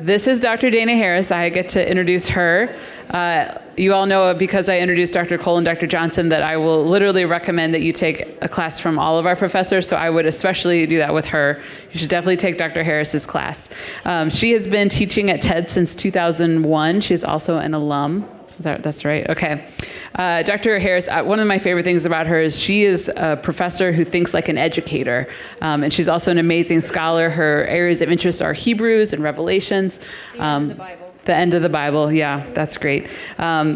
This is Dr. Dana Harris. I get to introduce her. You all know because I introduced Dr. Cole and Dr. Johnson that I will literally recommend that you take a class from all of our professors, so I would especially do that with her. You should definitely take Dr. Harris's class. She has been teaching at TED since 2001. She's also an alum. That's right? Okay. Dr. Harris, one of my favorite things about her is she is a professor who thinks like an educator. And she's also an amazing scholar. Her areas of interest are Hebrews and Revelations. The end of the Bible. The end of the Bible, yeah, that's great.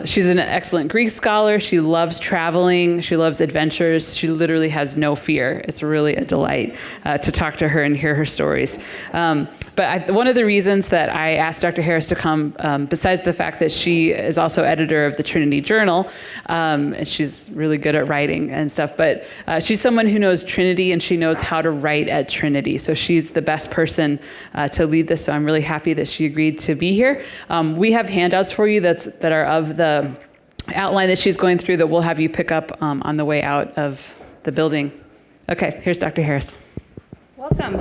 She's an excellent Greek scholar. She loves traveling. She loves adventures. She literally has no fear. It's really a delight to talk to her and hear her stories. But one of the reasons that I asked Dr. Harris to come, besides the fact that she is also editor of the Trinity Journal, and she's really good at writing and stuff, but she's someone who knows Trinity and she knows how to write at Trinity. So she's the best person to lead this. So I'm really happy that she agreed to be here. We have handouts for you that are of the outline that she's going through that we'll have you pick up on the way out of the building. Okay, here's Dr. Harris. Welcome.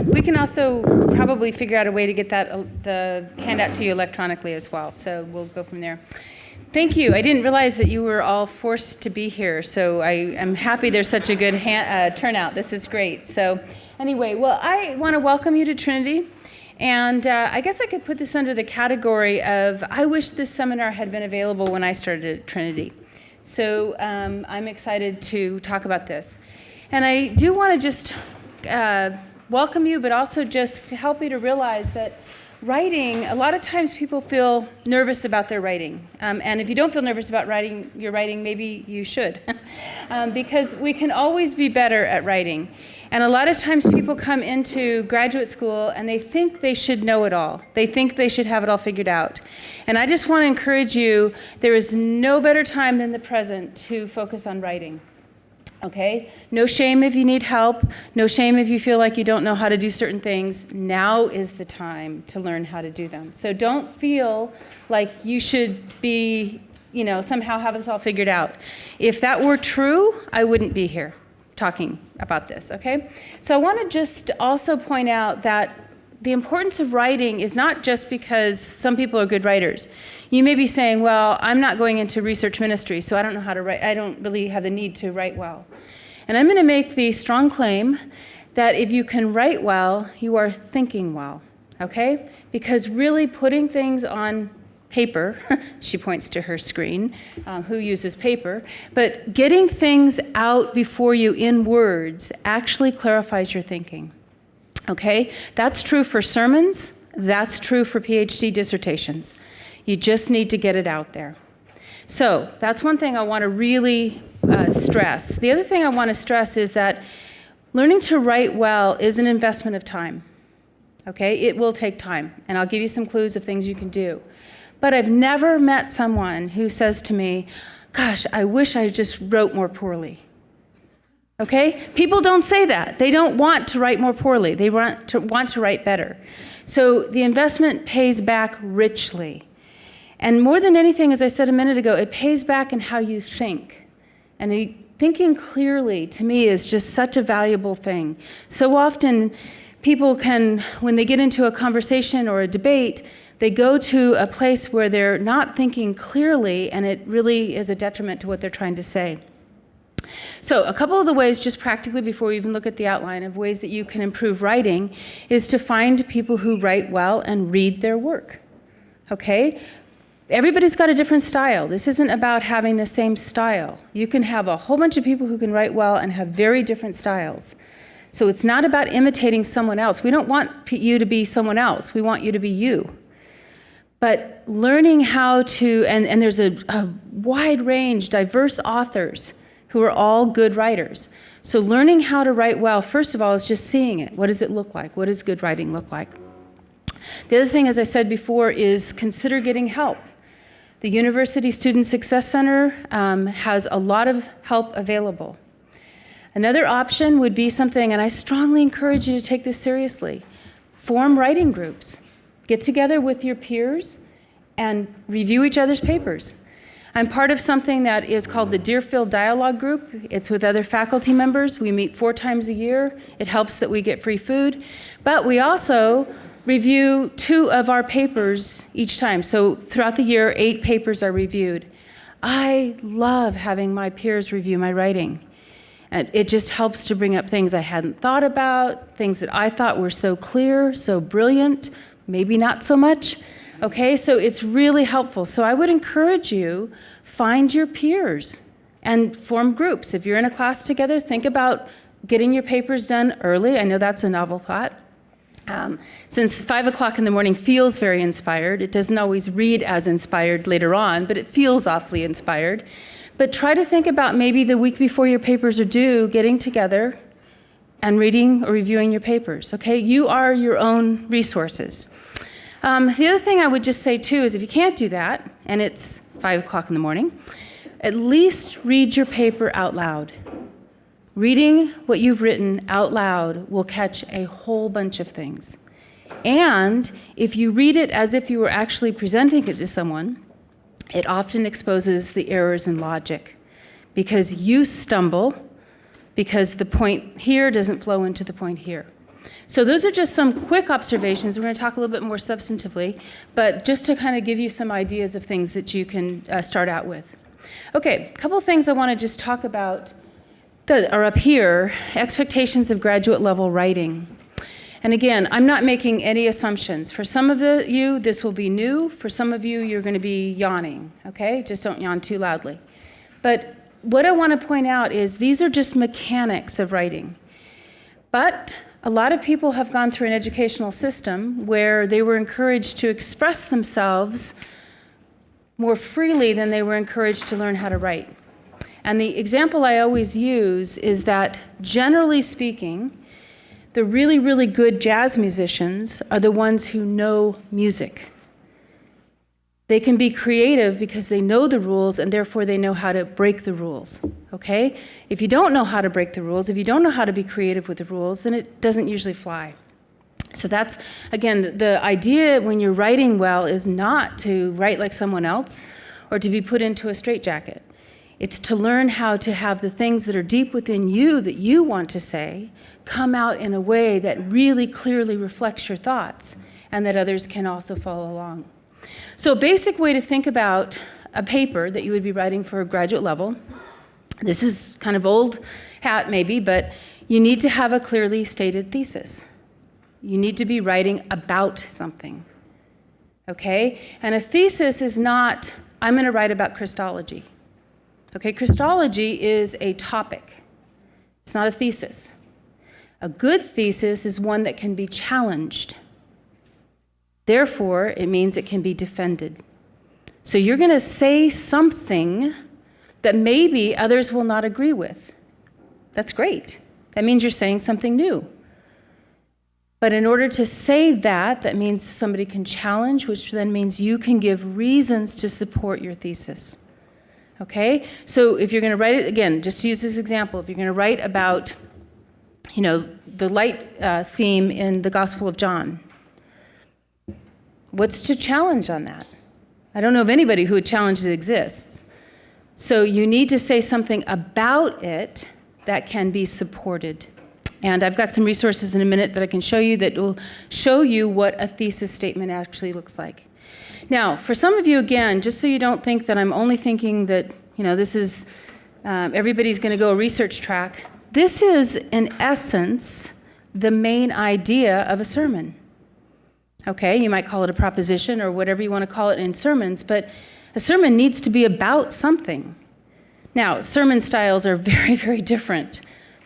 We can also probably figure out a way to get the handout to you electronically as well, so we'll go from there. Thank you. I didn't realize that you were all forced to be here, so I'm happy there's such a good turnout. This is great. So anyway, well, I want to welcome you to Trinity, and I guess I could put this under the category of I wish this seminar had been available when I started at Trinity. So I'm excited to talk about this. And I do want to just welcome you, but also just to help you to realize that writing, a lot of times people feel nervous about their writing. And if you don't feel nervous about your writing, maybe you should. Because we can always be better at writing. And a lot of times people come into graduate school and they think they should know it all. They think they should have it all figured out. And I just want to encourage you, there is no better time than the present to focus on writing. Okay? No shame if you need help. No shame if you feel like you don't know how to do certain things. Now is the time to learn how to do them. So don't feel like you should be, somehow have this all figured out. If that were true, I wouldn't be here talking about this, okay? So I want to just also point out that the importance of writing is not just because some people are good writers. You may be saying, well, I'm not going into research ministry, so I don't know how to write. I don't really have the need to write well. And I'm going to make the strong claim that if you can write well, you are thinking well, okay? Because really putting things on paper, she points to her screen, who uses paper, but getting things out before you in words actually clarifies your thinking. Okay, that's true for sermons, that's true for PhD dissertations. You just need to get it out there. So that's one thing I want to really stress. The other thing I want to stress is that learning to write well is an investment of time. Okay, it will take time, and I'll give you some clues of things you can do. But I've never met someone who says to me, gosh, I wish I just wrote more poorly. Okay? People don't say that. They don't want to write more poorly. They want to write better. So the investment pays back richly. And more than anything, as I said a minute ago, it pays back in how you think. And thinking clearly, to me, is just such a valuable thing. So often, people can, when they get into a conversation or a debate, they go to a place where they're not thinking clearly, and it really is a detriment to what they're trying to say. So a couple of the ways, just practically before we even look at the outline of ways that you can improve writing, is to find people who write well and read their work. Okay? Everybody's got a different style. This isn't about having the same style. You can have a whole bunch of people who can write well and have very different styles. So it's not about imitating someone else. We don't want you to be someone else. We want you to be you. But learning how to, and there's a wide range, diverse authors who are all good writers. So learning how to write well, first of all, is just seeing it. What does it look like? What does good writing look like? The other thing, as I said before, is consider getting help. The University Student Success Center has a lot of help available. Another option would be something, and I strongly encourage you to take this seriously, form writing groups. Get together with your peers and review each other's papers. I'm part of something that is called the Deerfield Dialogue Group. It's with other faculty members. We meet 4 times a year. It helps that we get free food. But we also review 2 of our papers each time. So throughout the year, 8 papers are reviewed. I love having my peers review my writing. And it just helps to bring up things I hadn't thought about, things that I thought were so clear, so brilliant, maybe not so much. Okay, so it's really helpful. So I would encourage you, find your peers and form groups. If you're in a class together, think about getting your papers done early. I know that's a novel thought. Since 5 o'clock in the morning feels very inspired, it doesn't always read as inspired later on, but it feels awfully inspired. But try to think about maybe the week before your papers are due, getting together and reading or reviewing your papers, okay? You are your own resources. The other thing I would just say too is if you can't do that, and it's 5 o'clock in the morning, at least read your paper out loud. Reading what you've written out loud will catch a whole bunch of things. And if you read it as if you were actually presenting it to someone, it often exposes the errors in logic because you stumble because the point here doesn't flow into the point here. So those are just some quick observations. We're going to talk a little bit more substantively, but just to kind of give you some ideas of things that you can start out with. Okay, a couple of things I want to just talk about that are up here, expectations of graduate level writing. And again, I'm not making any assumptions. For some of you, this will be new. For some of you, you're going to be yawning, okay? Just don't yawn too loudly. But what I want to point out is these are just mechanics of writing. But a lot of people have gone through an educational system where they were encouraged to express themselves more freely than they were encouraged to learn how to write. And the example I always use is that, generally speaking, the really, really good jazz musicians are the ones who know music. They can be creative because they know the rules and therefore they know how to break the rules, okay? If you don't know how to break the rules, if you don't know how to be creative with the rules, then it doesn't usually fly. So that's, again, the idea when you're writing well is not to write like someone else or to be put into a straitjacket. It's to learn how to have the things that are deep within you that you want to say come out in a way that really clearly reflects your thoughts and that others can also follow along. So a basic way to think about a paper that you would be writing for a graduate level, this is kind of old hat maybe, but you need to have a clearly stated thesis. You need to be writing about something, okay? And a thesis is not, I'm going to write about Christology. Okay, Christology is a topic. It's not a thesis. A good thesis is one that can be challenged. Therefore, it means it can be defended. So you're going to say something that maybe others will not agree with. That's great. That means you're saying something new. But in order to say that, that means somebody can challenge, which then means you can give reasons to support your thesis. Okay? So if you're going to write it, again, just to use this example, if you're going to write about, the light theme in the Gospel of John, what's to challenge on that? I don't know of anybody who would challenge it exists. So you need to say something about it that can be supported. And I've got some resources in a minute that I can show you that will show you what a thesis statement actually looks like. Now, for some of you, again, just so you don't think that I'm only thinking that, this is, everybody's going to go a research track, this is, in essence, the main idea of a sermon. Okay, you might call it a proposition or whatever you want to call it in sermons, but a sermon needs to be about something. Now, sermon styles are very, very different,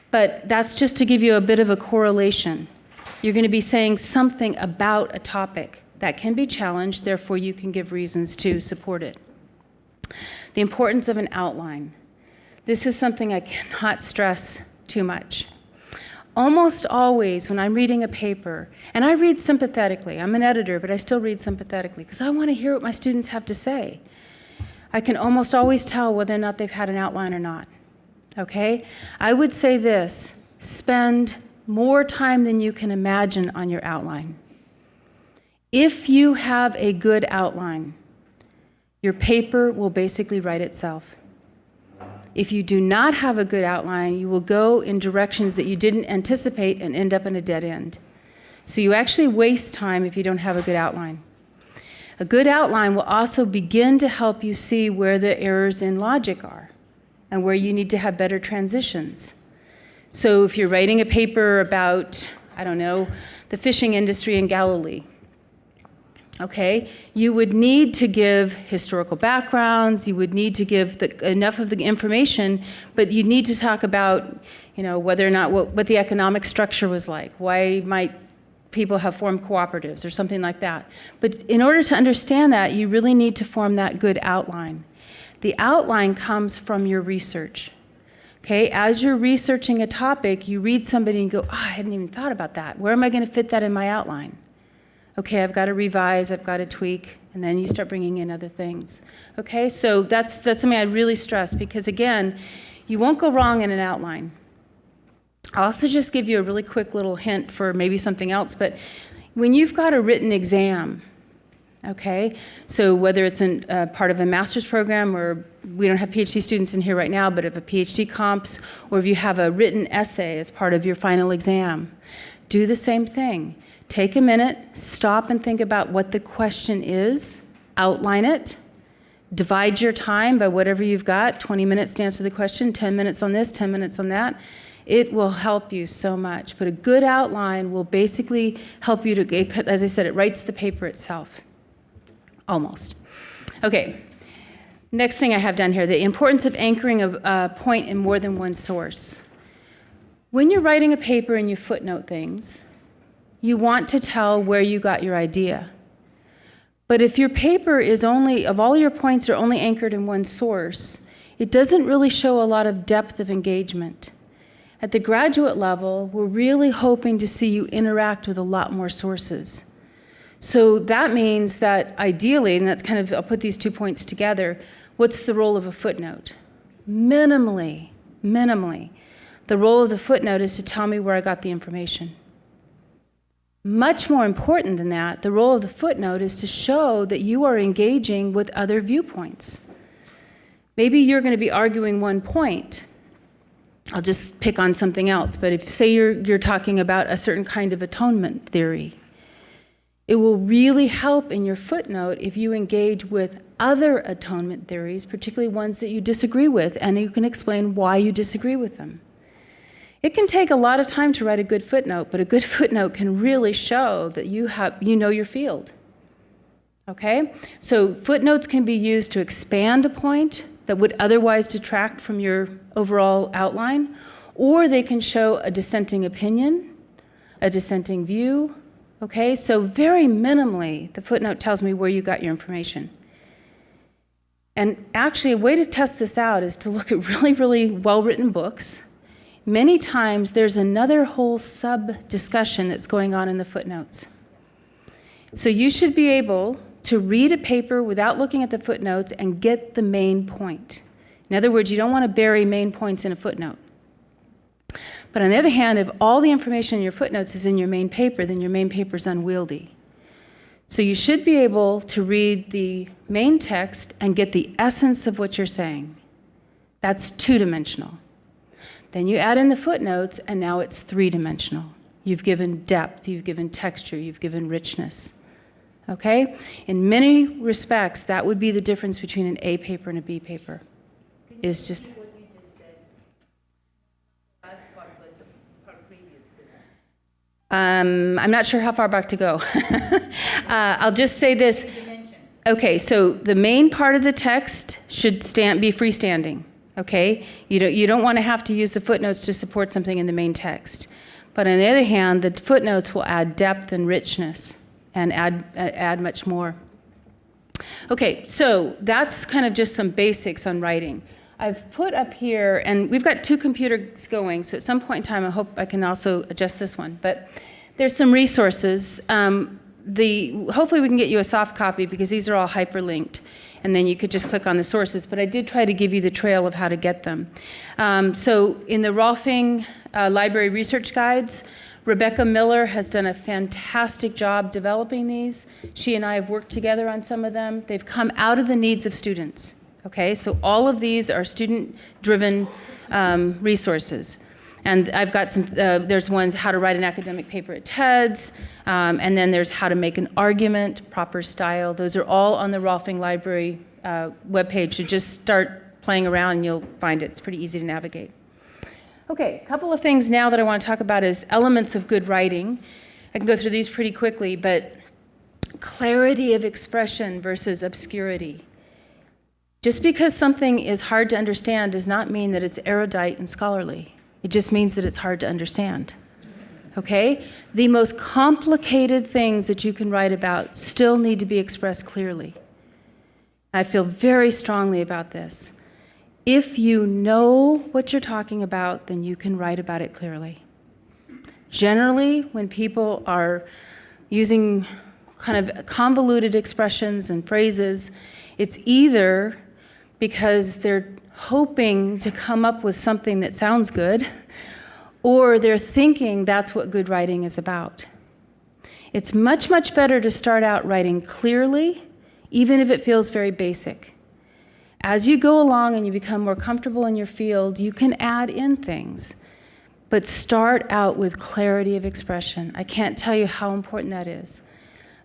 but that's just to give you a bit of a correlation. You're going to be saying something about a topic that can be challenged, therefore you can give reasons to support it. The importance of an outline. This is something I cannot stress too much. Almost always when I'm reading a paper, and I read sympathetically, I'm an editor, but I still read sympathetically because I want to hear what my students have to say. I can almost always tell whether or not they've had an outline or not, okay? I would say this, spend more time than you can imagine on your outline. If you have a good outline, your paper will basically write itself. If you do not have a good outline, you will go in directions that you didn't anticipate and end up in a dead end. So you actually waste time if you don't have a good outline. A good outline will also begin to help you see where the errors in logic are and where you need to have better transitions. So if you're writing a paper about, I don't know, the fishing industry in Galilee, okay, you would need to give historical backgrounds, you would need to give enough of the information, but you need to talk about, whether or not what the economic structure was like, why might people have formed cooperatives or something like that. But in order to understand that, you really need to form that good outline. The outline comes from your research. Okay, as you're researching a topic, you read somebody and go, I hadn't even thought about that. Where am I going to fit that in my outline? Okay, I've got to revise, I've got to tweak, and then you start bringing in other things. Okay, so that's something I really stress, because again, you won't go wrong in an outline. I'll also just give you a really quick little hint for maybe something else, but when you've got a written exam, okay, so whether it's in part of a master's program, or we don't have PhD students in here right now, but if a PhD comps, or if you have a written essay as part of your final exam, do the same thing. Take a minute, stop and think about what the question is, outline it, divide your time by whatever you've got, 20 minutes to answer the question, 10 minutes on this, 10 minutes on that. It will help you so much. But a good outline will basically help you to, as I said, it writes the paper itself. Almost. Okay, next thing I have down here, the importance of anchoring a point in more than one source. When you're writing a paper and you footnote things, you want to tell where you got your idea. But if your paper is of all your points are only anchored in one source, it doesn't really show a lot of depth of engagement. At the graduate level, we're really hoping to see you interact with a lot more sources. So that means that ideally, and that's kind of, I'll put these 2 points together, what's the role of a footnote? Minimally, the role of the footnote is to tell me where I got the information. Much more important than that, the role of the footnote is to show that you are engaging with other viewpoints. Maybe you're going to be arguing one point. I'll just pick on something else, but if say you're talking about a certain kind of atonement theory, it will really help in your footnote if you engage with other atonement theories, particularly ones that you disagree with, and you can explain why you disagree with them. It can take a lot of time to write a good footnote, but a good footnote can really show that you know your field. Okay? So footnotes can be used to expand a point that would otherwise detract from your overall outline, or they can show a dissenting opinion, a dissenting view. Okay? So very minimally, the footnote tells me where you got your information. And actually, a way to test this out is to look at really, really well-written books. Many times there's another whole sub-discussion that's going on in the footnotes. So you should be able to read a paper without looking at the footnotes and get the main point. In other words, you don't want to bury main points in a footnote. But on the other hand, if all the information in your footnotes is in your main paper, then your main paper is unwieldy. So you should be able to read the main text and get the essence of what you're saying. That's two-dimensional. Then you add in the footnotes, and now it's three-dimensional. You've given depth, you've given texture, you've given richness. Okay? In many respects, that would be the difference between an A paper and a B paper. Is just what you just said. Last part, but the part previous to that. I'm not sure how far back to go. I'll just say this. Okay, so the main part of the text should be freestanding. Okay, you don't want to have to use the footnotes to support something in the main text. But on the other hand, the footnotes will add depth and richness and add much more. Okay, so that's kind of just some basics on writing. I've put up here, and we've got 2 computers going, so at some point in time I hope I can also adjust this one. But there's some resources. Hopefully we can get you a soft copy because these are all hyperlinked. And then you could just click on the sources. But I did try to give you the trail of how to get them. So in the Rolfing Library Research Guides, Rebecca Miller has done a fantastic job developing these. She and I have worked together on some of them. They've come out of the needs of students. Okay, so all of these are student-driven resources. And I've got some, there's ones, how to write an academic paper at TEDS, and then there's how to make an argument, proper style. Those are all on the Rolfing Library webpage. So just start playing around and you'll find it. It's pretty easy to navigate. Okay, a couple of things now that I want to talk about is elements of good writing. I can go through these pretty quickly, but clarity of expression versus obscurity. Just because something is hard to understand does not mean that it's erudite and scholarly. It just means that it's hard to understand. Okay? The most complicated things that you can write about still need to be expressed clearly. I feel very strongly about this. If you know what you're talking about, then you can write about it clearly. Generally, when people are using kind of convoluted expressions and phrases, it's either because they're hoping to come up with something that sounds good, or they're thinking that's what good writing is about. It's much, much better to start out writing clearly, even if it feels very basic. As you go along and you become more comfortable in your field, you can add in things, but start out with clarity of expression. I can't tell you how important that is.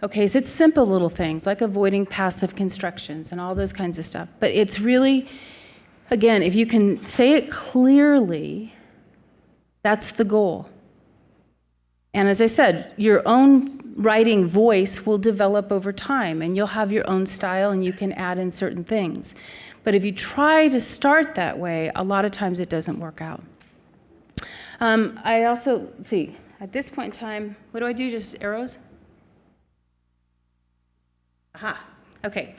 Okay, so it's simple little things like avoiding passive constructions and all those kinds of stuff, but it's really, again, if you can say it clearly, that's the goal. And as I said, your own writing voice will develop over time, and you'll have your own style, and you can add in certain things. But if you try to start that way, a lot of times it doesn't work out. I also, let's see, at this point in time, what do I do, just arrows? Aha, okay.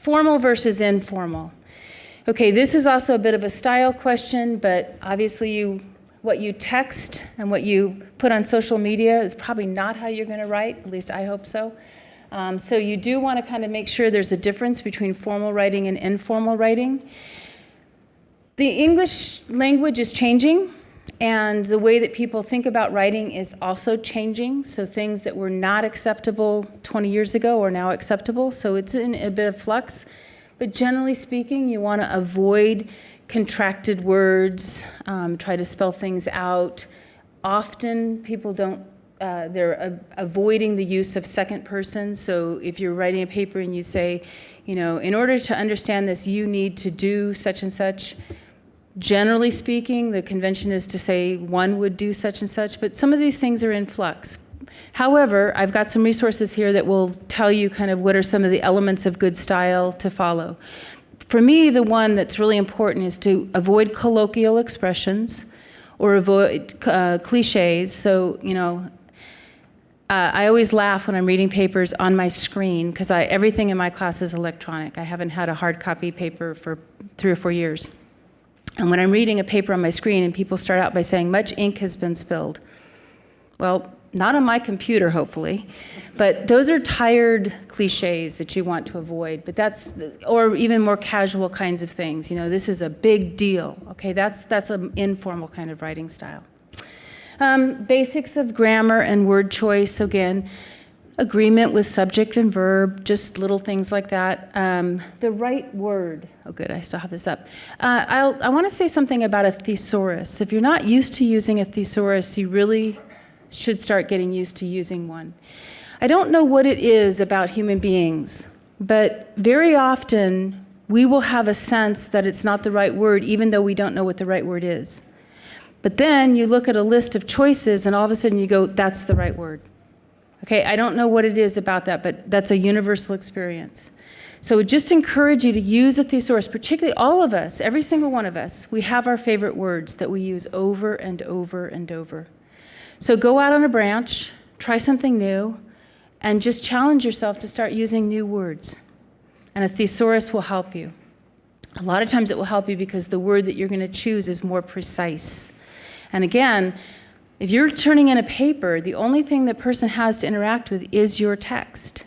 Formal versus informal. Okay, this is also a bit of a style question, but obviously what you text and what you put on social media is probably not how you're going to write, at least I hope so. So you do want to kind of make sure there's a difference between formal writing and informal writing. The English language is changing, and the way that people think about writing is also changing. So things that were not acceptable 20 years ago are now acceptable, so it's in a bit of flux. But generally speaking, you want to avoid contracted words, try to spell things out. Often people don't, they're avoiding the use of second person. So if you're writing a paper and you say, you know, in order to understand this, you need to do such and such. Generally speaking, the convention is to say one would do such and such, but some of these things are in flux. However, I've got some resources here that will tell you kind of what are some of the elements of good style to follow. For me, the one that's really important is to avoid colloquial expressions or avoid cliches. So, you know, I always laugh when I'm reading papers on my screen because everything in my class is electronic. I haven't had a hard copy paper for 3 or 4 years. And when I'm reading a paper on my screen and people start out by saying, much ink has been spilled. Well, not on my computer, hopefully, but those are tired cliches that you want to avoid, but or even more casual kinds of things. You know, this is a big deal. Okay, that's an informal kind of writing style. Basics of grammar and word choice, again, agreement with subject and verb, just little things like that. The right word. Oh, good, I still have this up. I want to say something about a thesaurus. If you're not used to using a thesaurus, you really should start getting used to using one. I don't know what it is about human beings, but very often we will have a sense that it's not the right word, even though we don't know what the right word is. But then you look at a list of choices, and all of a sudden you go, that's the right word. Okay, I don't know what it is about that, but that's a universal experience. So I just encourage you to use a thesaurus, particularly all of us, every single one of us. We have our favorite words that we use over and over and over. So go out on a branch, try something new, and just challenge yourself to start using new words. And a thesaurus will help you. A lot of times it will help you because the word that you're going to choose is more precise. And again, if you're turning in a paper, the only thing the person has to interact with is your text.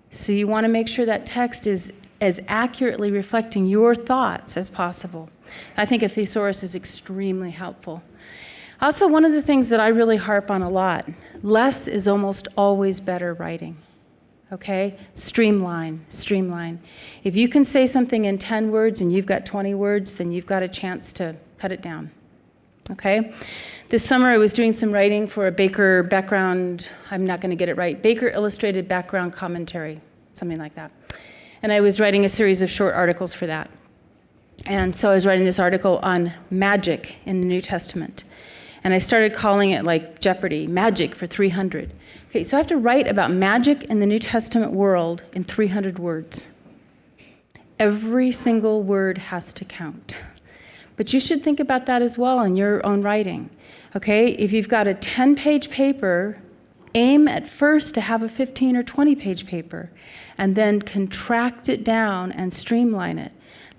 So you want to make sure that text is as accurately reflecting your thoughts as possible. I think a thesaurus is extremely helpful. Also, one of the things that I really harp on a lot, less is almost always better writing. Okay? Streamline, streamline. If you can say something in 10 words and you've got 20 words, then you've got a chance to cut it down. Okay? This summer I was doing some writing for a Baker background, I'm not going to get it right, Baker Illustrated Background Commentary, something like that. And I was writing a series of short articles for that. And so I was writing this article on magic in the New Testament. And I started calling it like Jeopardy, Magic for 300. Okay, so I have to write about magic in the New Testament world in 300 words. Every single word has to count. But you should think about that as well in your own writing. Okay, if you've got a 10-page paper, aim at first to have a 15 or 20-page paper, and then contract it down and streamline it.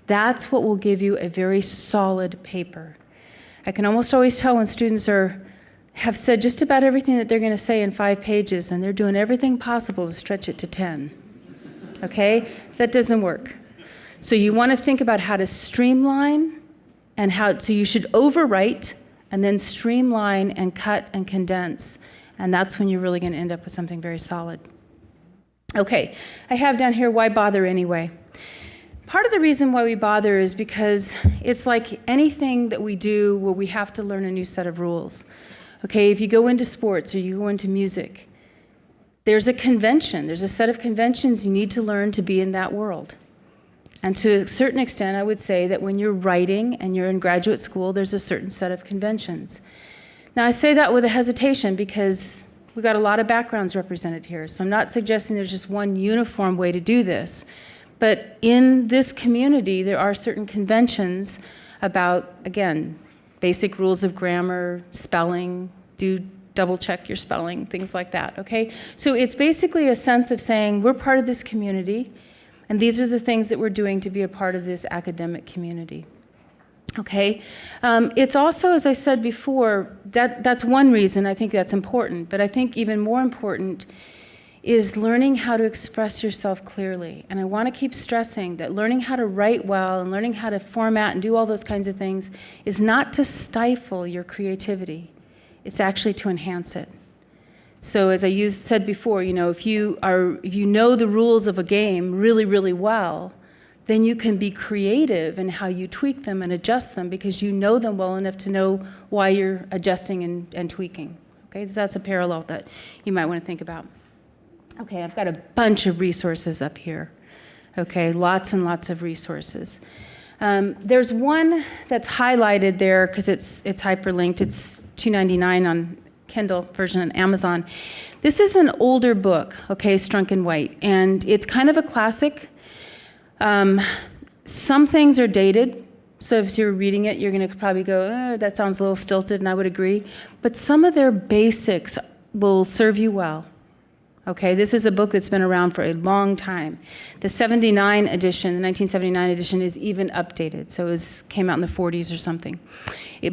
That's what will give you a very solid paper. I can almost always tell when students have said just about everything that they're going to say in 5 pages, and they're doing everything possible to stretch it to 10. Okay? That doesn't work. So you want to think about how to streamline, so you should overwrite, and then streamline and cut and condense. And that's when you're really going to end up with something very solid. Okay, I have down here, why bother anyway? Part of the reason why we bother is because it's like anything that we do where we have to learn a new set of rules. Okay, if you go into sports or you go into music, there's a convention, there's a set of conventions you need to learn to be in that world. And to a certain extent, I would say that when you're writing and you're in graduate school, there's a certain set of conventions. Now, I say that with a hesitation because we've got a lot of backgrounds represented here, so I'm not suggesting there's just one uniform way to do this. But in this community, there are certain conventions about, again, basic rules of grammar, spelling, do double check your spelling, things like that, okay? So it's basically a sense of saying we're part of this community, and these are the things that we're doing to be a part of this academic community, okay? It's also, as I said before, that's one reason I think that's important, but I think even more important is learning how to express yourself clearly. And I want to keep stressing that learning how to write well and learning how to format and do all those kinds of things is not to stifle your creativity. It's actually to enhance it. So as I said before, if you know the rules of a game really, really well, then you can be creative in how you tweak them and adjust them because you know them well enough to know why you're adjusting and tweaking. Okay, so that's a parallel that you might want to think about. Okay, I've got a bunch of resources up here. Okay, lots and lots of resources. There's one that's highlighted there because it's hyperlinked. It's $2.99 on Kindle version on Amazon. This is an older book, okay, Strunk and White, and it's kind of a classic. Some things are dated, so if you're reading it, you're going to probably go, that sounds a little stilted, and I would agree. But some of their basics will serve you well. Okay, this is a book that's been around for a long time. The 79 edition, the 1979 edition, is even updated. So it came out in the 40s or something.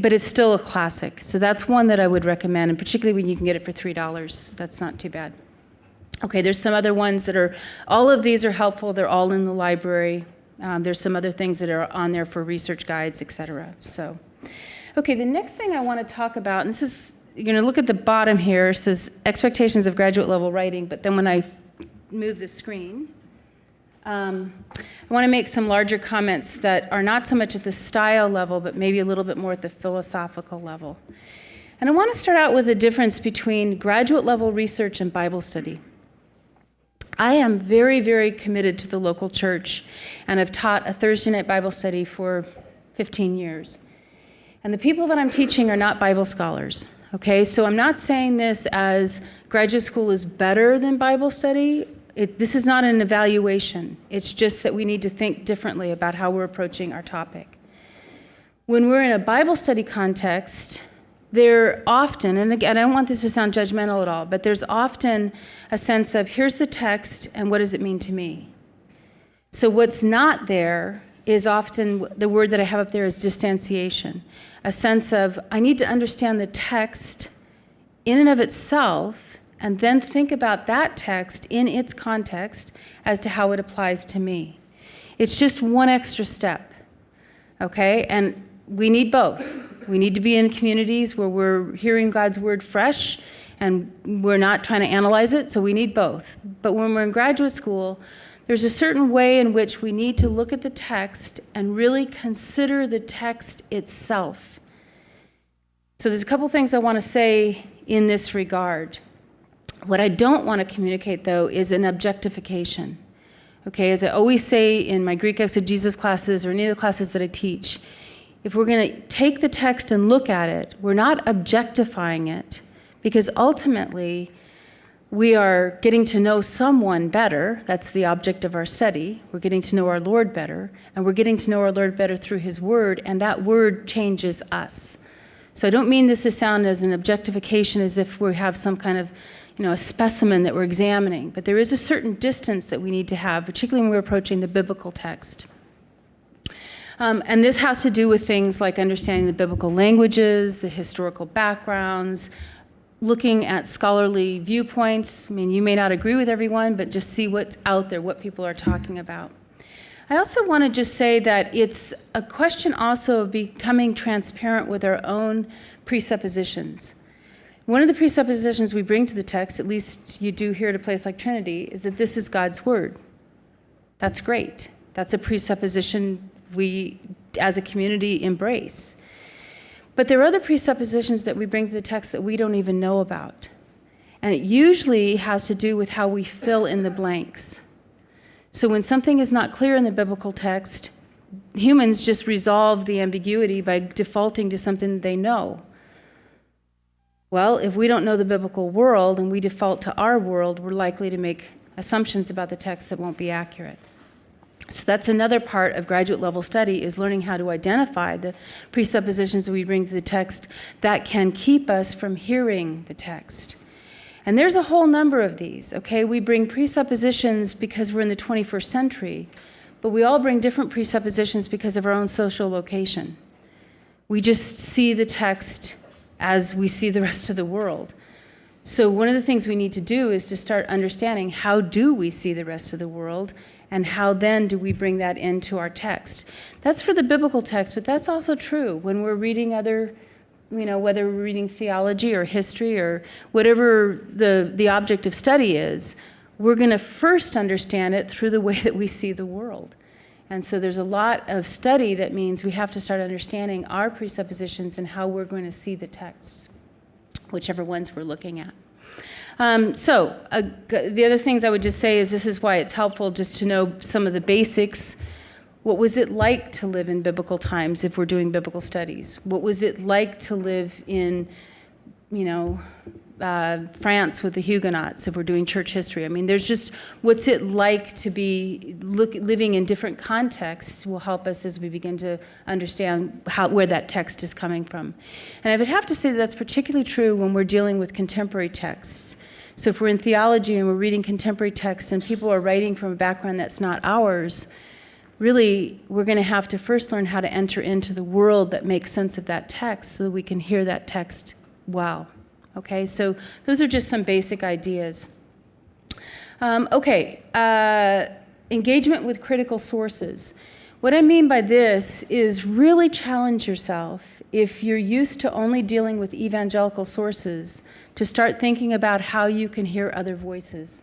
But it's still a classic. So that's one that I would recommend, and particularly when you can get it for $3. That's not too bad. Okay, there's some other ones all of these are helpful. They're all in the library. There's some other things that are on there for research guides, etc. So, okay, the next thing I want to talk about, and this is, you're going to look at the bottom here, it says expectations of graduate level writing, but then when I move the screen, I want to make some larger comments that are not so much at the style level, but maybe a little bit more at the philosophical level. And I want to start out with the difference between graduate level research and Bible study. I am very, very committed to the local church, and I've taught a Thursday night Bible study for 15 years. And the people that I'm teaching are not Bible scholars. Okay, so I'm not saying this as graduate school is better than Bible study. This is not an evaluation. It's just that we need to think differently about how we're approaching our topic. When we're in a Bible study context, there often, and again, I don't want this to sound judgmental at all, but there's often a sense of, here's the text, and what does it mean to me? So what's not there is often, the word that I have up there is distanciation. A sense of, I need to understand the text in and of itself, and then think about that text in its context as to how it applies to me. It's just one extra step, okay? And we need both. We need to be in communities where we're hearing God's word fresh, and we're not trying to analyze it, so we need both. But when we're in graduate school, there's a certain way in which we need to look at the text and really consider the text itself. So there's a couple things I want to say in this regard. What I don't want to communicate, though, is an objectification. Okay, as I always say in my Greek exegesis classes or any of the classes that I teach, if we're going to take the text and look at it, we're not objectifying it, because ultimately we are getting to know someone better. That's the object of our study. We're getting to know our Lord better, and we're getting to know our Lord better through his word, and that word changes us. So I don't mean this to sound as an objectification as if we have some kind of a specimen that we're examining, but there is a certain distance that we need to have, particularly when we're approaching the biblical text. And this has to do with things like understanding the biblical languages, the historical backgrounds, looking at scholarly viewpoints. I mean, you may not agree with everyone, but just see what's out there, what people are talking about. I also want to just say that it's a question also of becoming transparent with our own presuppositions. One of the presuppositions we bring to the text, at least you do here at a place like Trinity, is that this is God's word. That's great. That's a presupposition we, as a community, embrace. But there are other presuppositions that we bring to the text that we don't even know about. And it usually has to do with how we fill in the blanks. So when something is not clear in the biblical text, humans just resolve the ambiguity by defaulting to something they know. Well, if we don't know the biblical world and we default to our world, we're likely to make assumptions about the text that won't be accurate. So that's another part of graduate level study, is learning how to identify the presuppositions that we bring to the text that can keep us from hearing the text. And there's a whole number of these, okay? We bring presuppositions because we're in the 21st century, but we all bring different presuppositions because of our own social location. We just see the text as we see the rest of the world. So one of the things we need to do is to start understanding, how do we see the rest of the world, and how then do we bring that into our text? That's for the biblical text, but that's also true when we're reading other, whether we're reading theology or history or whatever the object of study is, we're going to first understand it through the way that we see the world. And so there's a lot of study that means we have to start understanding our presuppositions and how we're going to see the texts, whichever ones we're looking at. The other things I would just say is this is why it's helpful just to know some of the basics. What was it like to live in biblical times if we're doing biblical studies? What was it like to live in, France with the Huguenots if we're doing church history? I mean, there's just what's it like to be living in different contexts will help us as we begin to understand where that text is coming from. And I would have to say that that's particularly true when we're dealing with contemporary texts. So if we're in theology and we're reading contemporary texts and people are writing from a background that's not ours, really, we're going to have to first learn how to enter into the world that makes sense of that text so that we can hear that text well. Okay, so those are just some basic ideas. Engagement with critical sources. What I mean by this is really challenge yourself, if you're used to only dealing with evangelical sources, to start thinking about how you can hear other voices.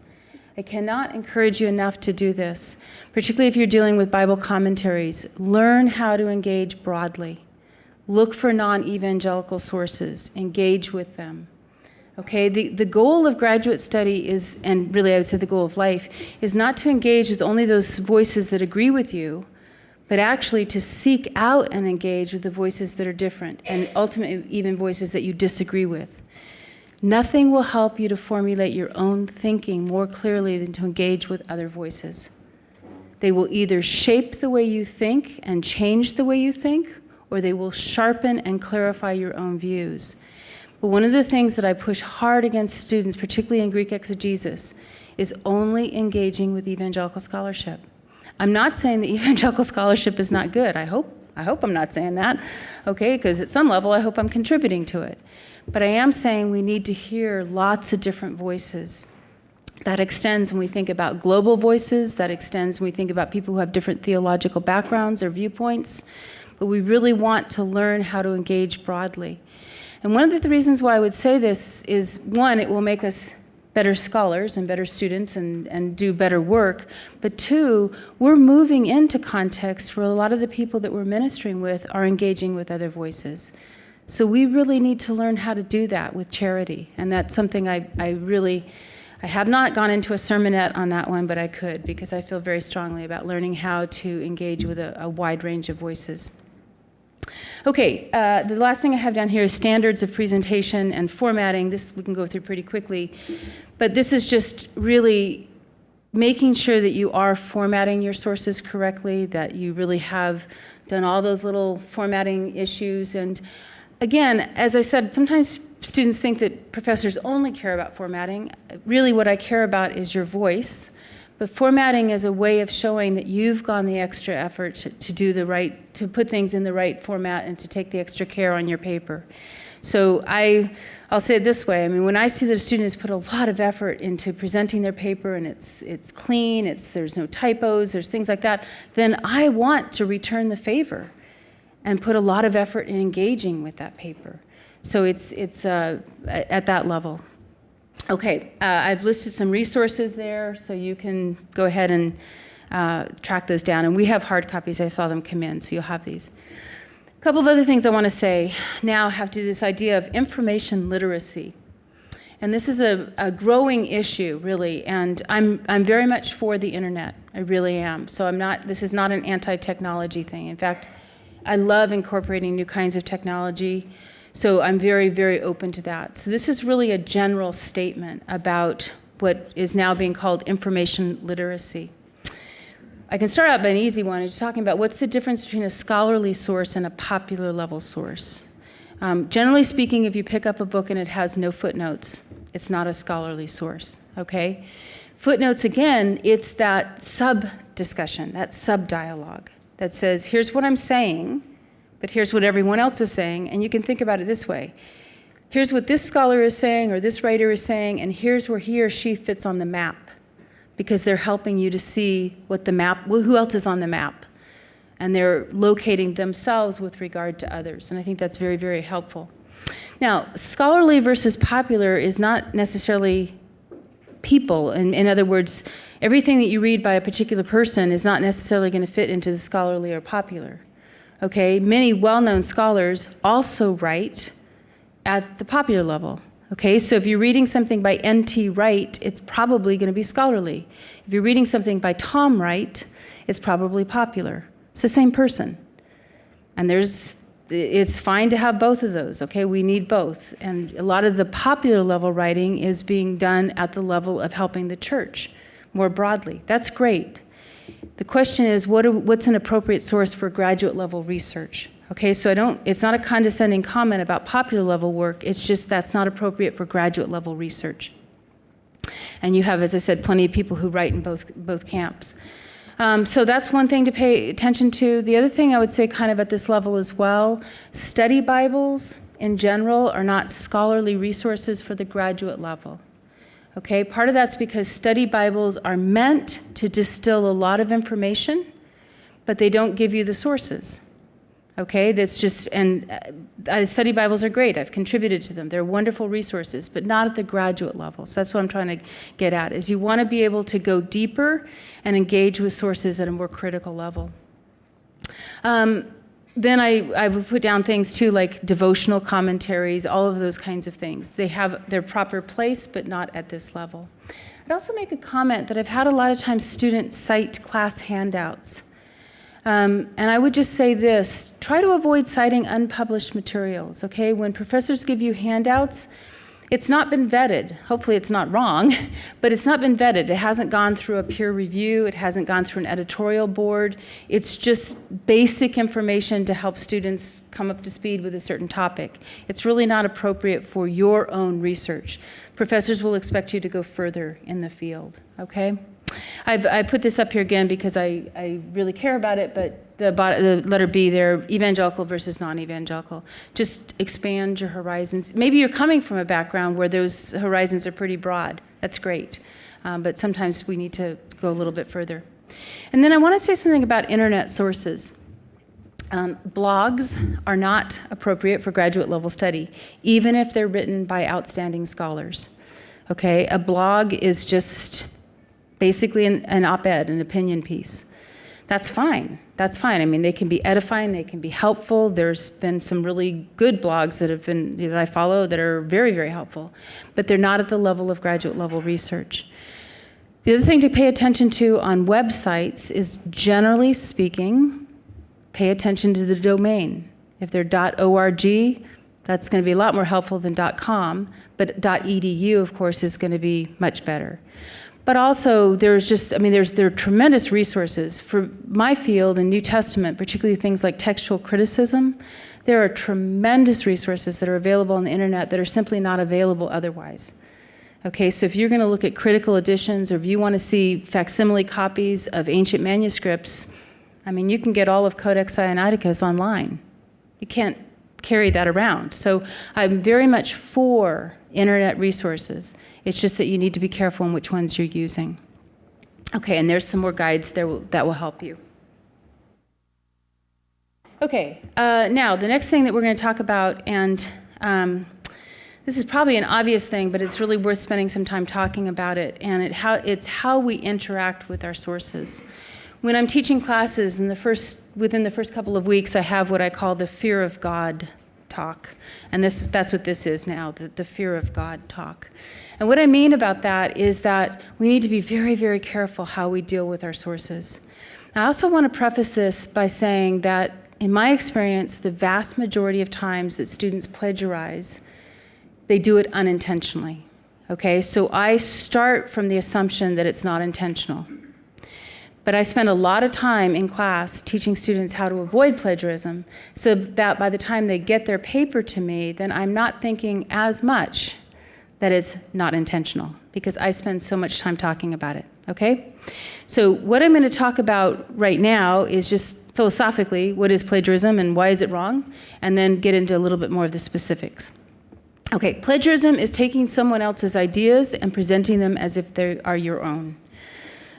I cannot encourage you enough to do this, particularly if you're dealing with Bible commentaries. Learn how to engage broadly. Look for non-evangelical sources. Engage with them. Okay, the goal of graduate study is, and really I would say the goal of life, is not to engage with only those voices that agree with you, but actually to seek out and engage with the voices that are different, and ultimately even voices that you disagree with. Nothing will help you to formulate your own thinking more clearly than to engage with other voices. They will either shape the way you think and change the way you think, or they will sharpen and clarify your own views. But one of the things that I push hard against students, particularly in Greek exegesis, is only engaging with evangelical scholarship. I'm not saying that evangelical scholarship is not good. I hope I'm not saying that, okay? Because at some level, I hope I'm contributing to it. But I am saying we need to hear lots of different voices. That extends when we think about global voices. That extends when we think about people who have different theological backgrounds or viewpoints. But we really want to learn how to engage broadly. And one of the reasons why I would say this is, one, it will make us better scholars and better students and do better work. But two, we're moving into contexts where a lot of the people that we're ministering with are engaging with other voices. So we really need to learn how to do that with charity. And that's something I have not gone into a sermonette on that one, but I could, because I feel very strongly about learning how to engage with a wide range of voices. Okay, the last thing I have down here is standards of presentation and formatting. This we can go through pretty quickly, but this is just really making sure that you are formatting your sources correctly, that you really have done all those little formatting issues. And again, as I said, sometimes students think that professors only care about formatting. Really what I care about is your voice. But formatting is a way of showing that you've gone the extra effort to do the right, to put things in the right format and to take the extra care on your paper. So I'll say it this way. I mean, when I see that a student has put a lot of effort into presenting their paper and it's clean, there's no typos, there's things like that, then I want to return the favor and put a lot of effort in engaging with that paper. So it's at that level. Okay, I've listed some resources there, so you can go ahead and track those down. And we have hard copies. I saw them come in, so you'll have these. A couple of other things I want to say now have to do this idea of information literacy. And this is a growing issue, really, and I'm very much for the internet. I really am. So this is not an anti-technology thing. In fact, I love incorporating new kinds of technology. So I'm very, very open to that. So this is really a general statement about what is now being called information literacy. I can start out by an easy one. It's talking about what's the difference between a scholarly source and a popular level source. Generally speaking, if you pick up a book and it has no footnotes, it's not a scholarly source, okay? Footnotes, again, it's that sub-discussion, that sub-dialogue that says, here's what I'm saying, but here's what everyone else is saying, and you can think about it this way. Here's what this scholar is saying or this writer is saying, and here's where he or she fits on the map, because they're helping you to see what the map, who else is on the map, and they're locating themselves with regard to others, and I think that's very, very helpful. Now, scholarly versus popular is not necessarily people. In other words, everything that you read by a particular person is not necessarily going to fit into the scholarly or popular. Okay, many well-known scholars also write at the popular level. Okay, so if you're reading something by N.T. Wright, it's probably going to be scholarly. If you're reading something by Tom Wright, it's probably popular. It's the same person. And it's fine to have both of those, okay? We need both. And a lot of the popular level writing is being done at the level of helping the church more broadly. That's great. The question is, what's an appropriate source for graduate level research? Okay, so it's not a condescending comment about popular level work, it's just that's not appropriate for graduate level research. And you have, as I said, plenty of people who write in both camps. So that's one thing to pay attention to. The other thing I would say kind of at this level as well, study Bibles in general are not scholarly resources for the graduate level. Okay, part of that's because study Bibles are meant to distill a lot of information, but they don't give you the sources. Okay, that's just, and study Bibles are great. I've contributed to them. They're wonderful resources, but not at the graduate level. So that's what I'm trying to get at, is you want to be able to go deeper and engage with sources at a more critical level. Then I would put down things too, like devotional commentaries, all of those kinds of things. They have their proper place, but not at this level. I'd also make a comment that I've had a lot of times students cite class handouts. And I would just say this, try to avoid citing unpublished materials, okay? When professors give you handouts, it's not been vetted. Hopefully it's not wrong, but it's not been vetted. It hasn't gone through a peer review. It hasn't gone through an editorial board. It's just basic information to help students come up to speed with a certain topic. It's really not appropriate for your own research. Professors will expect you to go further in the field, okay? I put this up here again because I really care about it, but the letter B there, evangelical versus non-evangelical. Just expand your horizons. Maybe you're coming from a background where those horizons are pretty broad. That's great. But sometimes we need to go a little bit further. And then I want to say something about internet sources. Blogs are not appropriate for graduate level study, even if they're written by outstanding scholars. Okay, a blog is just basically an op-ed, an opinion piece. That's fine. That's fine. I mean, they can be edifying, they can be helpful. There's been some really good blogs that I follow that are very, very helpful, but they're not at the level of graduate level research. The other thing to pay attention to on websites is, generally speaking, pay attention to the domain. If they're .org, that's going to be a lot more helpful than .com, but .edu, of course, is going to be much better. But also, there are tremendous resources. For my field in New Testament, particularly things like textual criticism, there are tremendous resources that are available on the internet that are simply not available otherwise. Okay, so if you're going to look at critical editions, or if you want to see facsimile copies of ancient manuscripts, I mean, you can get all of Codex Sinaiticus online. You can't carry that around. So I'm very much for internet resources. It's just that you need to be careful in which ones you're using. Okay, and there's some more guides there that will help you. Okay, now the next thing that we're going to talk about, and this is probably an obvious thing, but it's really worth spending some time talking about it, and it's how we interact with our sources. When I'm teaching classes, within the first couple of weeks, I have what I call the fear of God talk. And that's what this is now, the fear of God talk. And what I mean about that is that we need to be very, very careful how we deal with our sources. I also want to preface this by saying that, in my experience, the vast majority of times that students plagiarize, they do it unintentionally. Okay, so I start from the assumption that it's not intentional. But I spend a lot of time in class teaching students how to avoid plagiarism, so that by the time they get their paper to me, then I'm not thinking as much that it's not intentional, because I spend so much time talking about it, okay? So what I'm going to talk about right now is just philosophically, what is plagiarism and why is it wrong, and then get into a little bit more of the specifics. Okay, plagiarism is taking someone else's ideas and presenting them as if they are your own.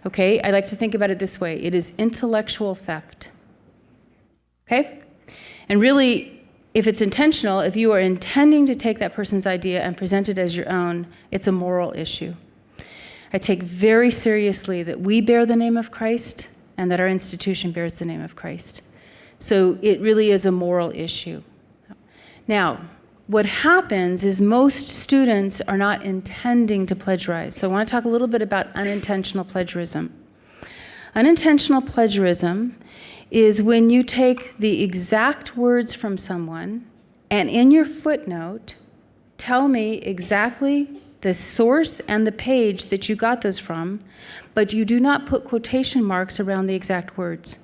Okay, I like to think about it this way. It is intellectual theft. Okay? And really, if it's intentional, if you are intending to take that person's idea and present it as your own, it's a moral issue. I take very seriously that we bear the name of Christ and that our institution bears the name of Christ. So it really is a moral issue. Now, what happens is most students are not intending to plagiarize. So I want to talk a little bit about unintentional plagiarism. Unintentional plagiarism is when you take the exact words from someone and in your footnote tell me exactly the source and the page that you got those from, but you do not put quotation marks around the exact words.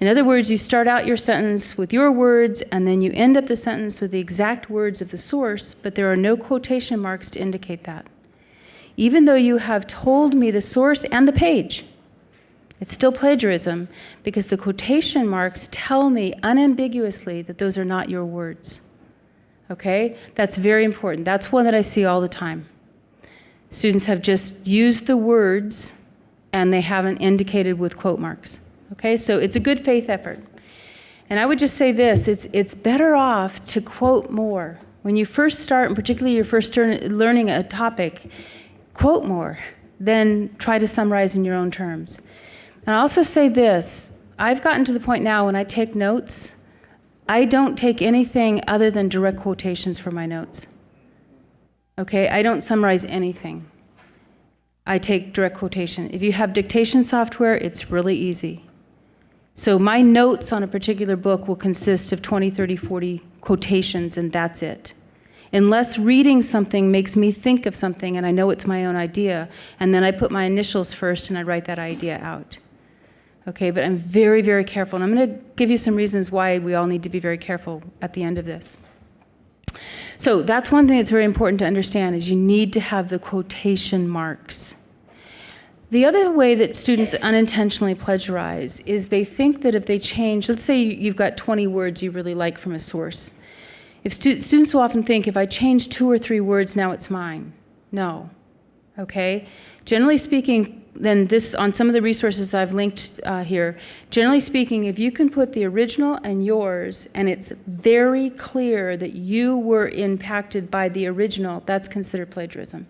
In other words, you start out your sentence with your words, and then you end up the sentence with the exact words of the source, but there are no quotation marks to indicate that. Even though you have told me the source and the page, it's still plagiarism, because the quotation marks tell me unambiguously that those are not your words. Okay? That's very important. That's one that I see all the time. Students have just used the words, and they haven't indicated with quote marks. Okay, so it's a good faith effort. And I would just say this, it's better off to quote more. When you first start, and particularly you're first learning a topic, quote more than try to summarize in your own terms. And I'll also say this, I've gotten to the point now when I take notes, I don't take anything other than direct quotations for my notes. Okay, I don't summarize anything. I take direct quotation. If you have dictation software, it's really easy. So my notes on a particular book will consist of 20, 30, 40 quotations, and that's it. Unless reading something makes me think of something and I know it's my own idea, and then I put my initials first and I write that idea out. Okay, but I'm very, very careful, and I'm going to give you some reasons why we all need to be very careful at the end of this. So that's one thing that's very important to understand, is you need to have the quotation marks. The other way that students unintentionally plagiarize is they think that if they change, let's say you've got 20 words you really like from a source. If students will often think, if I change 2 or 3 words, now it's mine. No. Okay? Generally speaking, then this, on some of the resources I've linked here, generally speaking, if you can put the original and yours, and it's very clear that you were impacted by the original, that's considered plagiarism.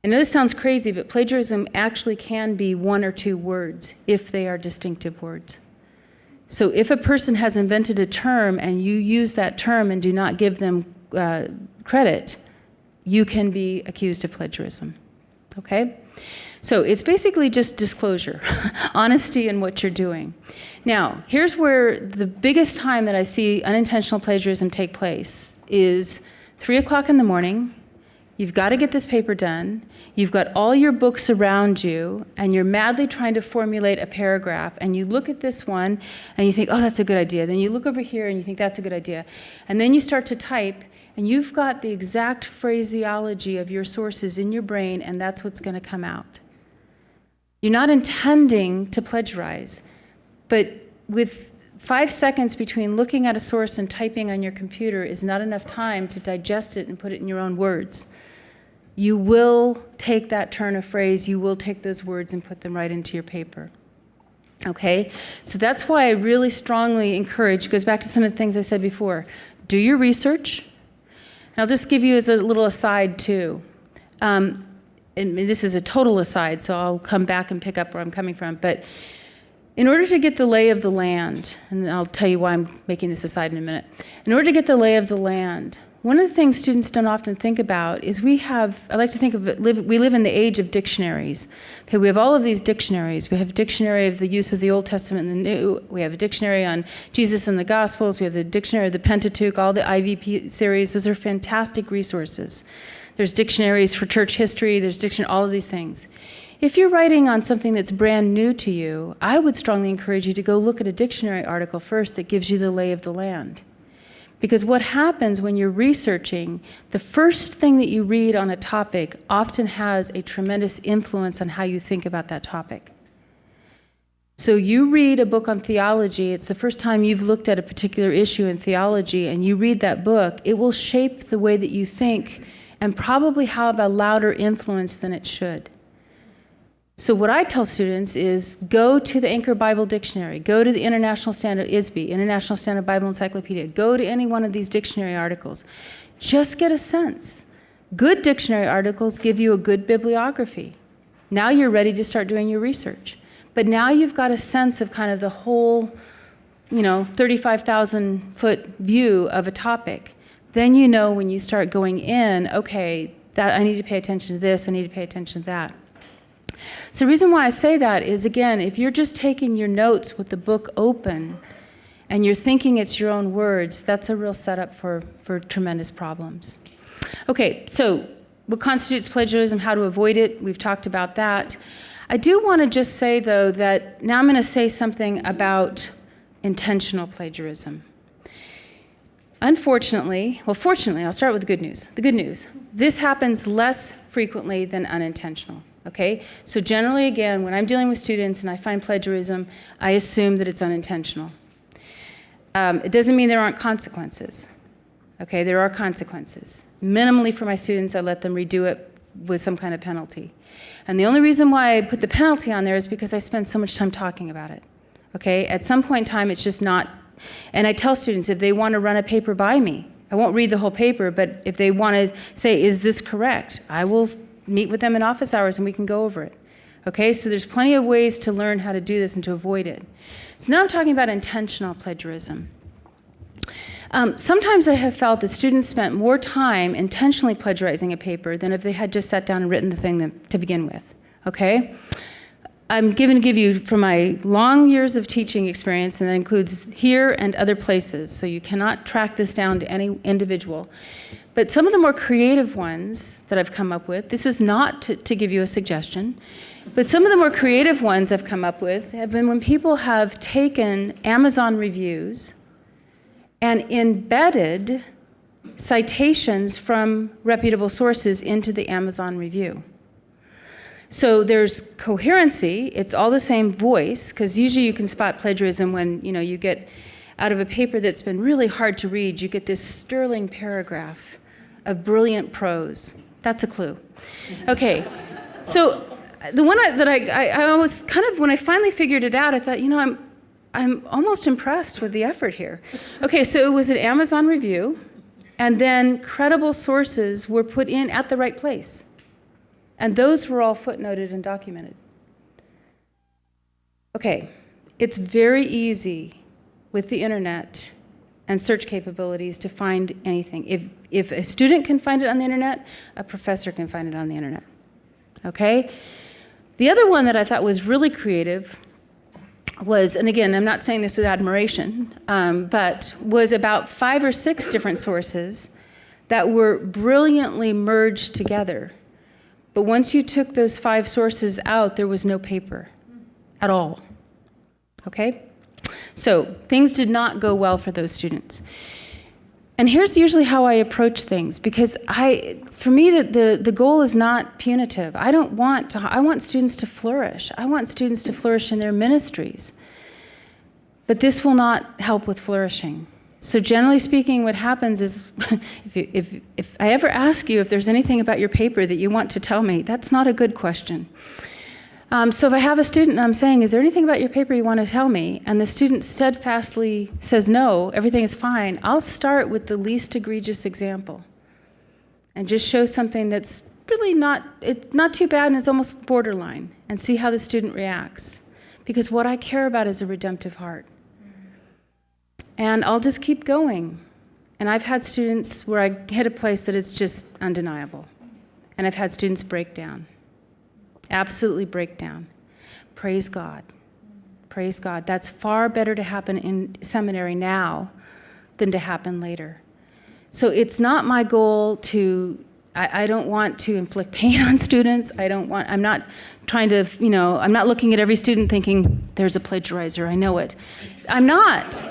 I know this sounds crazy, but plagiarism actually can be one or two words if they are distinctive words. So if a person has invented a term and you use that term and do not give them credit, you can be accused of plagiarism. Okay? So it's basically just disclosure, honesty in what you're doing. Now, here's where the biggest time that I see unintentional plagiarism take place is 3 o'clock in the morning. You've got to get this paper done. You've got all your books around you, and you're madly trying to formulate a paragraph, and you look at this one, and you think, oh, that's a good idea. Then you look over here, and you think, that's a good idea. And then you start to type, and you've got the exact phraseology of your sources in your brain, and that's what's going to come out. You're not intending to plagiarize, but with 5 seconds between looking at a source and typing on your computer is not enough time to digest it and put it in your own words. You will take that turn of phrase, you will take those words and put them right into your paper. Okay? So that's why I really strongly encourage, goes back to some of the things I said before, do your research. And I'll just give you as a little aside too. And this is a total aside, so I'll come back and pick up where I'm coming from. But in order to get the lay of the land, and I'll tell you why I'm making this aside in a minute. In order to get the lay of the land, one of the things students don't often think about is I like to think of it, we live in the age of dictionaries. Okay, we have all of these dictionaries. We have a dictionary of the use of the Old Testament and the New. We have a dictionary on Jesus and the Gospels. We have the dictionary of the Pentateuch, all the IVP series. Those are fantastic resources. There's dictionaries for church history. There's all of these things. If you're writing on something that's brand new to you, I would strongly encourage you to go look at a dictionary article first that gives you the lay of the land. Because what happens when you're researching, the first thing that you read on a topic often has a tremendous influence on how you think about that topic. So you read a book on theology, it's the first time you've looked at a particular issue in theology, and you read that book, it will shape the way that you think and probably have a louder influence than it should. So what I tell students is go to the Anchor Bible Dictionary, go to the International Standard ISBE, International Standard Bible Encyclopedia, go to any one of these dictionary articles. Just get a sense. Good dictionary articles give you a good bibliography. Now you're ready to start doing your research. But now you've got a sense of kind of the whole, 35,000-foot view of a topic. Then you know when you start going in, okay, that I need to pay attention to this, I need to pay attention to that. So the reason why I say that is, again, if you're just taking your notes with the book open and you're thinking it's your own words, that's a real setup for tremendous problems. Okay, so what constitutes plagiarism, how to avoid it, we've talked about that. I do want to just say, though, that now I'm going to say something about intentional plagiarism. Unfortunately, fortunately, I'll start with the good news. The good news, this happens less frequently than unintentional. Okay, so generally, again, when I'm dealing with students and I find plagiarism, I assume that it's unintentional. It doesn't mean there aren't consequences. Okay, there are consequences. Minimally for my students, I let them redo it with some kind of penalty. And the only reason why I put the penalty on there is because I spend so much time talking about it. Okay, at some point in time, it's just not, and I tell students if they want to run a paper by me, I won't read the whole paper, but if they want to say, is this correct? I will meet with them in office hours and we can go over it. Okay, so there's plenty of ways to learn how to do this and to avoid it. So now I'm talking about intentional plagiarism. Sometimes I have felt that students spent more time intentionally plagiarizing a paper than if they had just sat down and written the thing to begin with. Okay? I'm going to give you from my long years of teaching experience, and that includes here and other places, so you cannot track this down to any individual. But some of the more creative ones that I've come up with, this is not to give you a suggestion, but some of the more creative ones I've come up with have been when people have taken Amazon reviews and embedded citations from reputable sources into the Amazon review. So there's coherency, it's all the same voice, because usually you can spot plagiarism when you get out of a paper that's been really hard to read, you get this sterling paragraph of brilliant prose. That's a clue. Okay, so the one that I was kind of, when I finally figured it out, I thought, I'm almost impressed with the effort here. Okay, so it was an Amazon review, and then credible sources were put in at the right place. And those were all footnoted and documented. Okay, it's very easy with the internet and search capabilities to find anything. If a student can find it on the internet, a professor can find it on the internet. Okay? The other one that I thought was really creative was, and again, I'm not saying this with admiration, but was about 5 or 6 different sources that were brilliantly merged together. But once you took those 5 sources out, there was no paper at all. Okay? So things did not go well for those students. And here's usually how I approach things, because for me, the goal is not punitive. I want students to flourish. I want students to flourish in their ministries. But this will not help with flourishing. So generally speaking, what happens is, if I ever ask you if there's anything about your paper that you want to tell me, that's not a good question. So if I have a student and I'm saying, is there anything about your paper you want to tell me? And the student steadfastly says, no, everything is fine. I'll start with the least egregious example and just show something that's really it's not too bad and it's almost borderline, and see how the student reacts. Because what I care about is a redemptive heart. And I'll just keep going. And I've had students where I hit a place that it's just undeniable. And I've had students break down. Absolutely break down. Praise God. Praise God. That's far better to happen in seminary now than to happen later. So it's not my goal I don't want to inflict pain on students. I'm not trying to, I'm not looking at every student thinking, there's a plagiarizer, I know it. I'm not.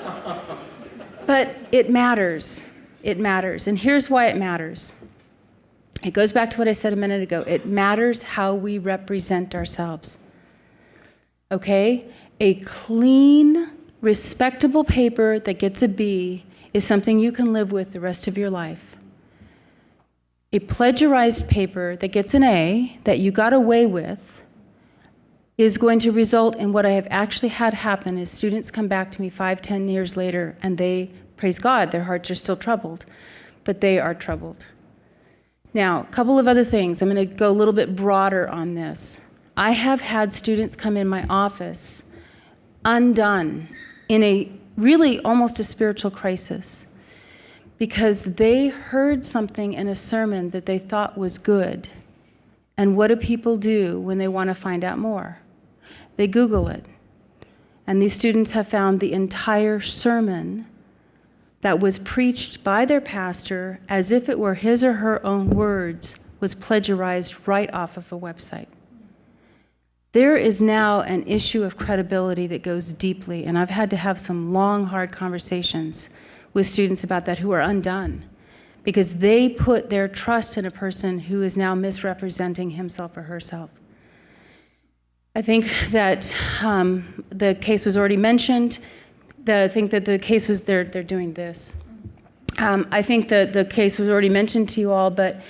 But it matters. It matters. And here's why it matters. It goes back to what I said a minute ago. It matters how we represent ourselves. Okay? A clean, respectable paper that gets a B is something you can live with the rest of your life. A plagiarized paper that gets an A that you got away with is going to result in what I have actually had happen is students come back to me 5, 10 years later and they, praise God, their hearts are still troubled, but they are troubled. Now, a couple of other things. I'm going to go a little bit broader on this. I have had students come in my office undone in a really almost a spiritual crisis because they heard something in a sermon that they thought was good. And what do people do when they want to find out more? They Google it. And these students have found the entire sermon that was preached by their pastor as if it were his or her own words was plagiarized right off of a website. There is now an issue of credibility that goes deeply, and I've had to have some long, hard conversations with students about that who are undone because they put their trust in a person who is now misrepresenting himself or herself. I think that the case was already mentioned. I think that the case was, they're doing this. I think that the case was already mentioned to you all, but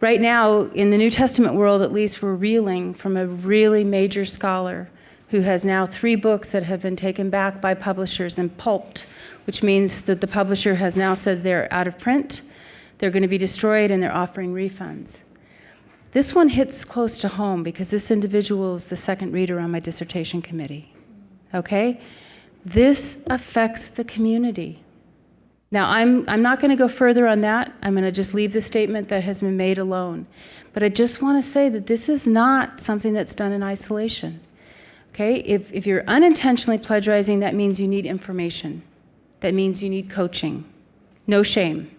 right now, in the New Testament world at least, we're reeling from a really major scholar who has now 3 books that have been taken back by publishers and pulped, which means that the publisher has now said they're out of print, they're going to be destroyed, and they're offering refunds. This one hits close to home because this individual is the second reader on my dissertation committee. Okay? This affects the community. Now, I'm not going to go further on that. I'm going to just leave the statement that has been made alone. But I just want to say that this is not something that's done in isolation. Okay? If you're unintentionally plagiarizing, that means you need information. That means you need coaching. No shame.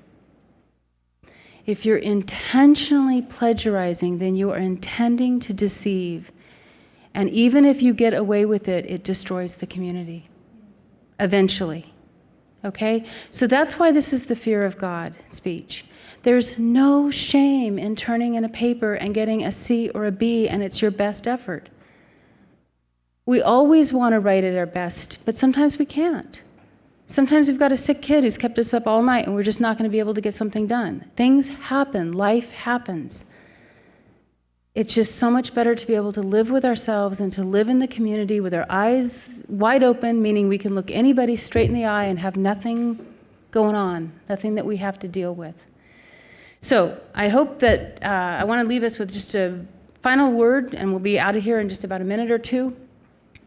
If you're intentionally plagiarizing, then you are intending to deceive. And even if you get away with it, it destroys the community. Eventually. Okay? So that's why this is the fear of God speech. There's no shame in turning in a paper and getting a C or a B, and it's your best effort. We always want to write at our best, but sometimes we can't. Sometimes we've got a sick kid who's kept us up all night, and we're just not going to be able to get something done. Things happen. Life happens. It's just so much better to be able to live with ourselves and to live in the community with our eyes wide open, meaning we can look anybody straight in the eye and have nothing going on, nothing that we have to deal with. So I hope that I want to leave us with just a Final word, and we'll be out of here in just about a minute or two.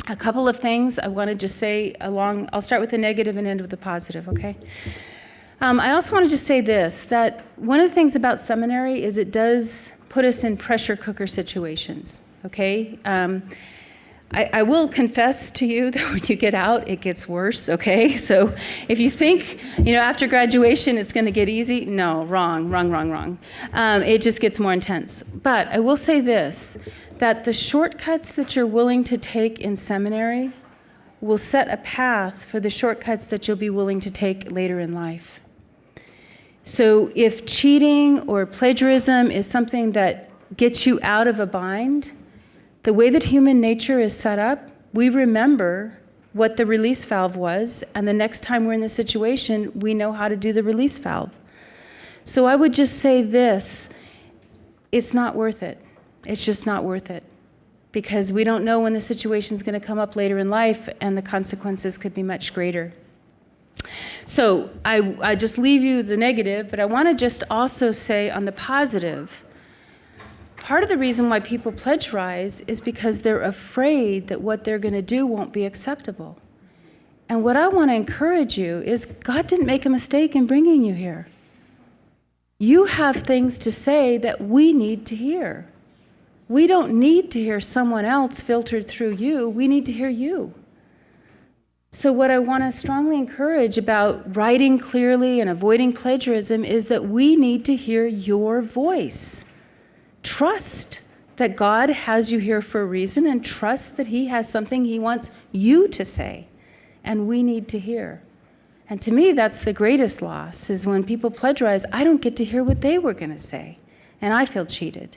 A couple of things I want to just say along, I'll start with the negative and end with the positive, okay? I also want to just say this, that one of the things about seminary is it does put us in pressure cooker situations, okay? I will confess to you that when you get out, it gets worse, okay? So if you think, after graduation it's going to get easy, no, wrong. It just gets more intense. But I will say this, that the shortcuts that you're willing to take in seminary will set a path for the shortcuts that you'll be willing to take later in life. So if cheating or plagiarism is something that gets you out of a bind, the way that human nature is set up, we remember what the release valve was, and the next time we're in the situation, we know how to do the release valve. So I would just say this, it's not worth it. It's just not worth it. Because we don't know when the situation's going to come up later in life, and the consequences could be much greater. So I just leave you the negative, but I want to just also say on the positive, part of the reason why people pledgerize is because they're afraid that what they're going to do won't be acceptable. And what I want to encourage you is God didn't make a mistake in bringing you here. You have things to say that we need to hear. We don't need to hear someone else filtered through you. We need to hear you. So what I want to strongly encourage about writing clearly and avoiding plagiarism is that we need to hear your voice. Trust that God has you here for a reason, and trust that He has something He wants you to say, and we need to hear. And to me, that's the greatest loss, is when people plagiarize, I don't get to hear what they were going to say, and I feel cheated.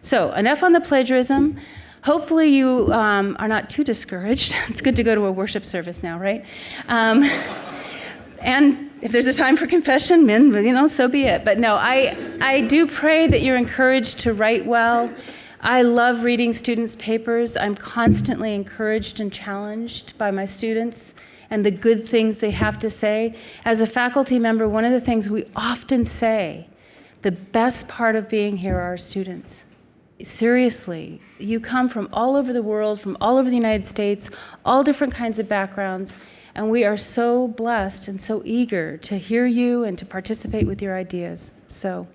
So enough on the plagiarism. Hopefully you are not too discouraged. It's good to go to a worship service now, right? And if there's a time for confession, men, so be it. But no, I do pray that you're encouraged to write well. I love reading students' papers. I'm constantly encouraged and challenged by my students and the good things they have to say. As a faculty member, one of the things we often say, the best part of being here are our students. Seriously, you come from all over the world, from all over the United States, all different kinds of backgrounds, and we are so blessed and so eager to hear you and to participate with your ideas. So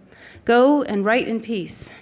go and write in peace.